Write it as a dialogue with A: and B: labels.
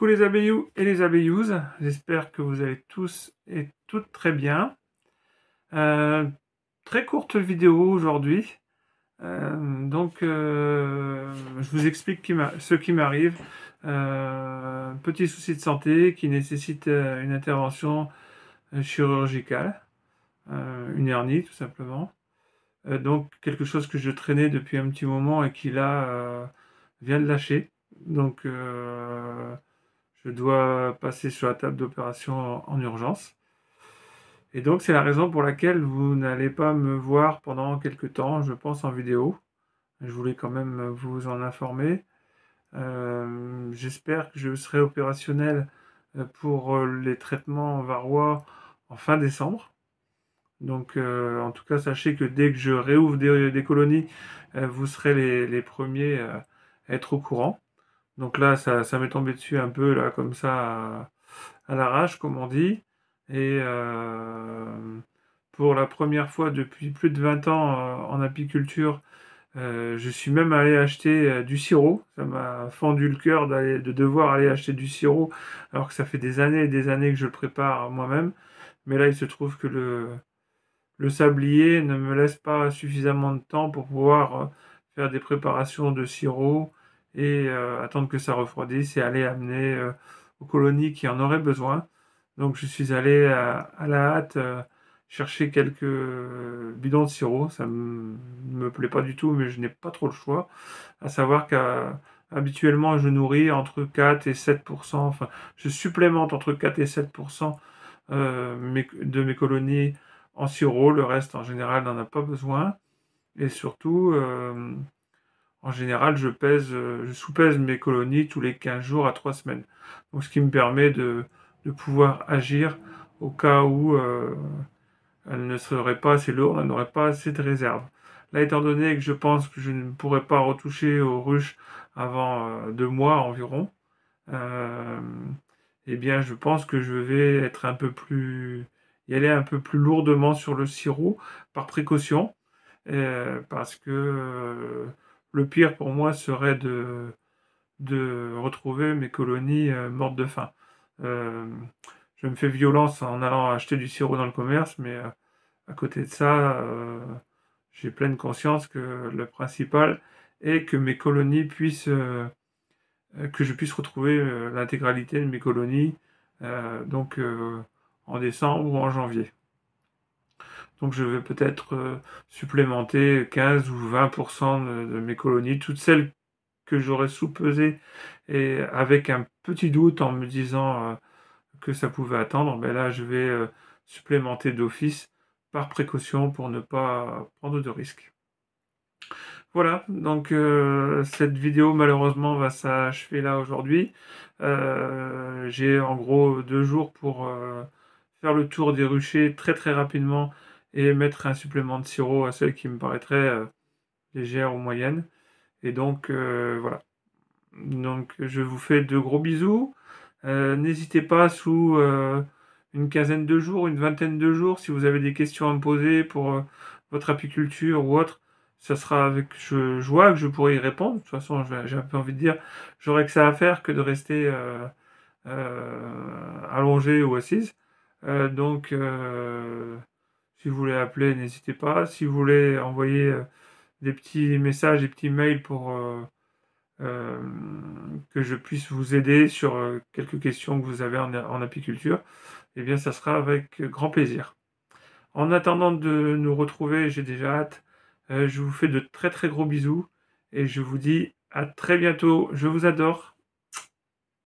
A: Coucou les abeilloux et les abeillouses, j'espère que vous allez tous et toutes très bien. Euh, Très courte vidéo aujourd'hui, je vous explique ce qui m'arrive. Petit souci de santé qui nécessite une intervention chirurgicale, une hernie tout simplement. Donc quelque chose que je traînais depuis un petit moment et qui là vient de lâcher. Donc je dois passer sur la table d'opération en urgence. Et donc, c'est la raison pour laquelle vous n'allez pas me voir pendant quelques temps, je pense, en vidéo. Je voulais quand même vous en informer. J'espère que je serai opérationnel pour les traitements varois en fin décembre. Donc, en tout cas, sachez que dès que je réouvre des colonies, vous serez les premiers à être au courant. Donc là, ça m'est tombé dessus un peu, là, comme ça, à l'arrache, comme on dit. Et pour la première fois depuis plus de 20 ans en apiculture, je suis même allé acheter du sirop. Ça m'a fendu le cœur de devoir aller acheter du sirop, alors que ça fait des années et des années que je le prépare moi-même. Mais là, il se trouve que le sablier ne me laisse pas suffisamment de temps pour pouvoir faire des préparations de sirop et attendre que ça refroidisse et aller amener aux colonies qui en auraient besoin. Donc je suis allé à la hâte chercher quelques bidons de sirop. Ça me plaît pas du tout, mais je n'ai pas trop le choix. À savoir qu'habituellement je nourris entre 4 et 7%, enfin je supplémente entre 4 et 7% de mes colonies en sirop. Le reste en général n'en a pas besoin. Et surtout, en général, je sous-pèse mes colonies tous les 15 jours à 3 semaines. Donc, ce qui me permet de pouvoir agir au cas où elles ne seraient pas assez lourdes, elles n'auraient pas assez de réserve. Là, étant donné que je pense que je ne pourrai pas retoucher aux ruches avant 2 mois environ, euh, eh bien, je pense que je vais être y aller un peu plus lourdement sur le sirop par précaution, parce que le pire pour moi serait de retrouver mes colonies mortes de faim. Euh, je me fais violence en allant acheter du sirop dans le commerce, mais à côté de ça, j'ai pleine conscience que le principal est que mes colonies que je puisse retrouver l'intégralité de mes colonies, en décembre ou en janvier. Donc je vais peut-être supplémenter 15 ou 20% de mes colonies, toutes celles que j'aurais sous-pesées et avec un petit doute en me disant que ça pouvait attendre, ben là je vais supplémenter d'office par précaution pour ne pas prendre de risques. Voilà, donc cette vidéo malheureusement va s'achever là aujourd'hui. J'ai en gros 2 jours pour faire le tour des ruchers très très rapidement et mettre un supplément de sirop à celles qui me paraîtraient légères ou moyennes. Et donc voilà. Donc je vous fais de gros bisous. N'hésitez pas sous une quinzaine de jours, une vingtaine de jours, si vous avez des questions à me poser pour votre apiculture ou autre, ça sera avec joie que je pourrai y répondre. De toute façon, j'ai un peu envie de dire, j'aurai que ça à faire que de rester allongé ou assise. Si vous voulez appeler, n'hésitez pas. Si vous voulez envoyer des petits messages, des petits mails pour euh, que je puisse vous aider sur quelques questions que vous avez en apiculture, eh bien, ça sera avec grand plaisir. En attendant de nous retrouver, j'ai déjà hâte. Je vous fais de très très gros bisous et je vous dis à très bientôt. Je vous adore.